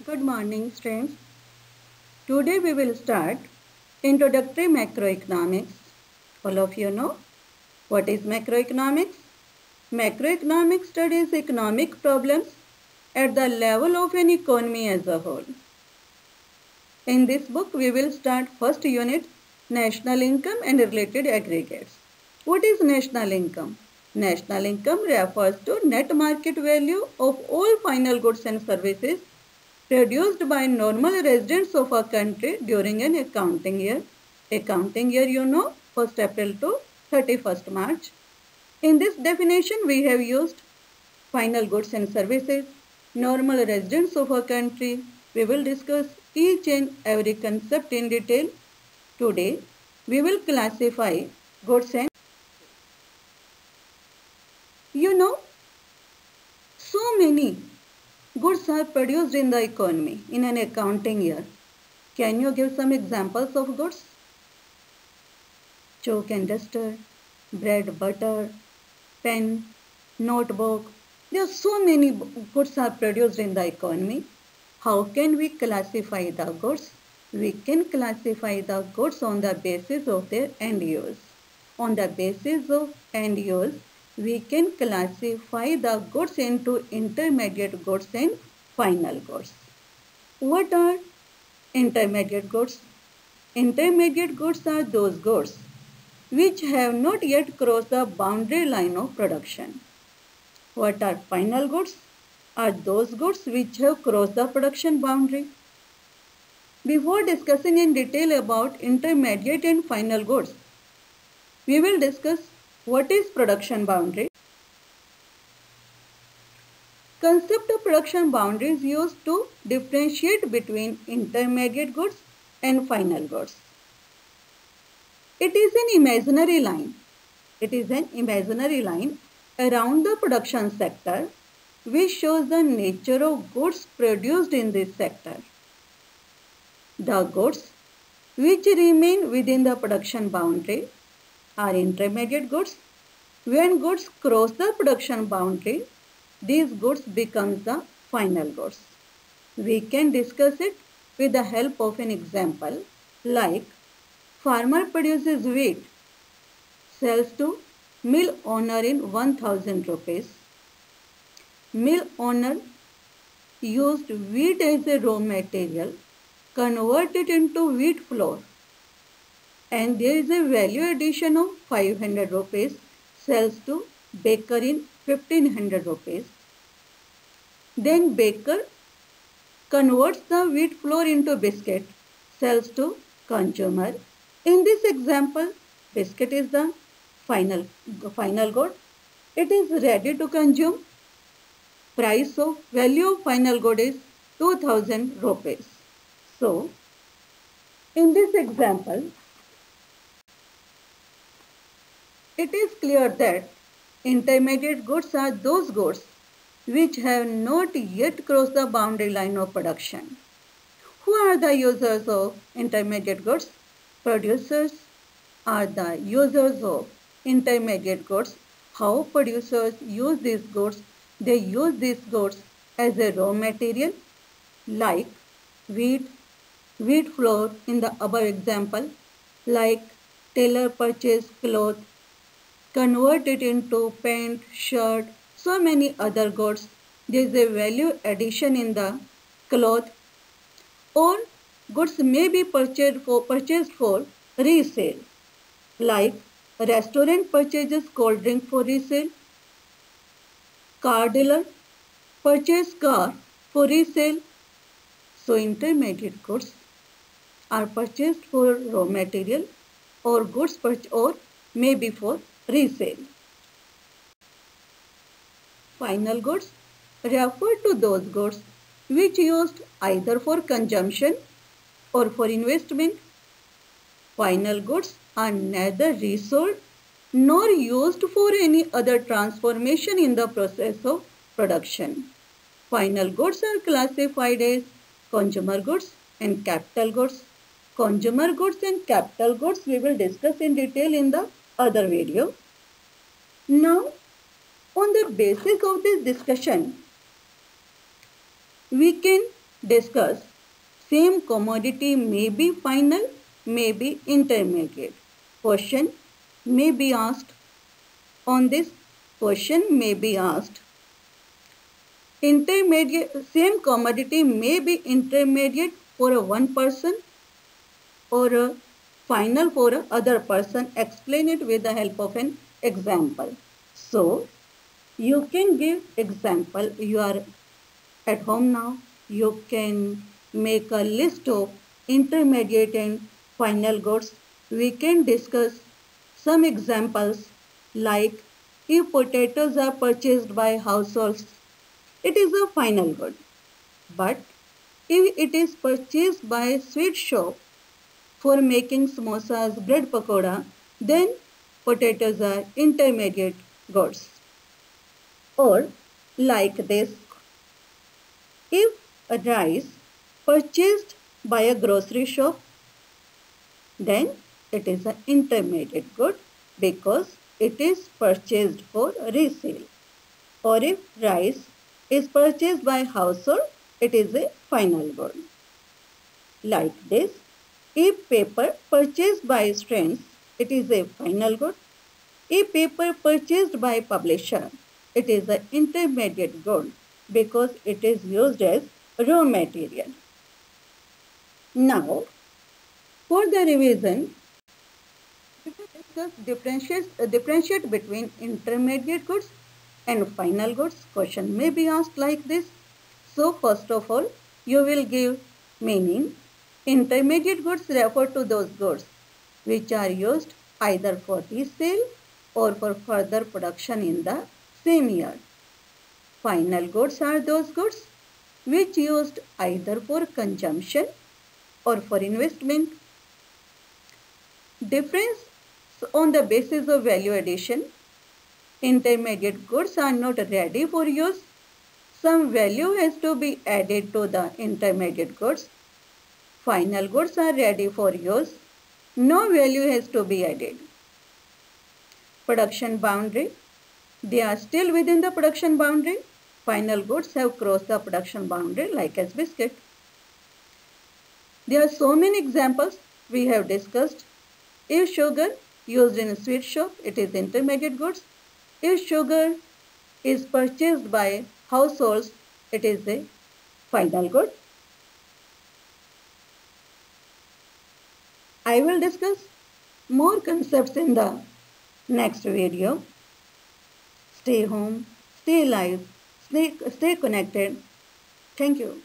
Good morning, students. Today we will start Introductory Macroeconomics. All of you know what is macroeconomics? Macroeconomics studies economic problems at the level of an economy as a whole. In this book, we will start first unit, national income and related aggregates. What is national income? National income refers to net market value of all final goods and services produced by normal residents of a country during an accounting year. Accounting year, you know, 1st April to 31st March. In this definition, we have used final goods and services, normal residents of a country. We will discuss each and every concept in detail. Today, we will classify goods and so many goods are produced in the economy in an accounting year. Can you give some examples of goods? Chalk and duster, bread, butter, pen, notebook. There are so many goods are produced in the economy. How can we classify the goods? We can classify the goods on the basis of their end use. On the basis of end use, we can classify the goods into intermediate goods and final goods. What are intermediate goods? Intermediate goods are those goods which have not yet crossed the boundary line of production. What are final goods? Are those goods which have crossed the production boundary. Before discussing in detail about intermediate and final goods, we will discuss what is production boundary. Concept of production boundary is used to differentiate between intermediate goods and final goods. It is an imaginary line. It is an imaginary line around the production sector which shows the nature of goods produced in this sector. The goods which remain within the production boundary are intermediate goods. When goods cross the production boundary, these goods become the final goods. We can discuss it with the help of an example like farmer produces wheat, sells to mill owner in 1000 rupees. Mill owner used wheat as a raw material, converted into wheat flour, and there is a value addition of 500 rupees, sells to baker in 1500 rupees. Then baker converts the wheat flour into biscuit, sells to consumer. In this example, biscuit is the final good. It is ready to consume. Price of value of final good is 2000 rupees. So, in this example, it is clear that intermediate goods are those goods which have not yet crossed the boundary line of production. Who are the users of intermediate goods? Producers are the users of intermediate goods. How producers use these goods? They use these goods as a raw material like wheat flour in the above example, like tailor purchase cloth, convert it into pant, shirt, so many other goods. There is a value addition in the cloth, or goods may be purchased for resale, like a restaurant purchases cold drink for resale, car dealer purchase car for resale. So intermediate goods are purchased for raw material or goods or maybe for resale. Final goods refer to those goods which used either for consumption or for investment. Final goods are neither resold nor used for any other transformation in the process of production. Final goods are classified as consumer goods and capital goods. Consumer goods and capital goods we will discuss in detail in the other video. Now, on the basis of this discussion, we can discuss same commodity may be final, may be intermediate. Question may be asked. On this question may be asked. Intermediate, same commodity may be intermediate for a one person or a final for a other person. Explain it with the help of an example. So you can give example. You are at home now. You can make a list of intermediate and final goods. We can discuss some examples like if potatoes are purchased by households, it is a final good. But if it is purchased by a sweet shop for making samosas, bread pakoda, then potatoes are intermediate goods. Or like this, if a rice purchased by a grocery shop, then it is an intermediate good because it is purchased for resale. Or if rice is purchased by household, it is a final good. Like this, if paper purchased by students, it is a final good. If paper purchased by publisher, it is an intermediate good because it is used as raw material. Now, for the revision, we will discuss differentiate between intermediate goods and final goods. Question may be asked like this. So first of all, you will give meaning. Intermediate goods refer to those goods which are used either for resale or for further production in the same year. Final goods are those goods which used either for consumption or for investment. Difference on the basis of value addition. Intermediate goods are not ready for use. Some value has to be added to the intermediate goods. Final goods are ready for use. No value has to be added. Production boundary. They are still within the production boundary. Final goods have crossed the production boundary like as biscuit. There are so many examples we have discussed. If sugar used in a sweet shop, it is intermediate goods. If sugar is purchased by households, it is a final good. I will discuss more concepts in the next video. Stay home, stay alive, stay connected. Thank you.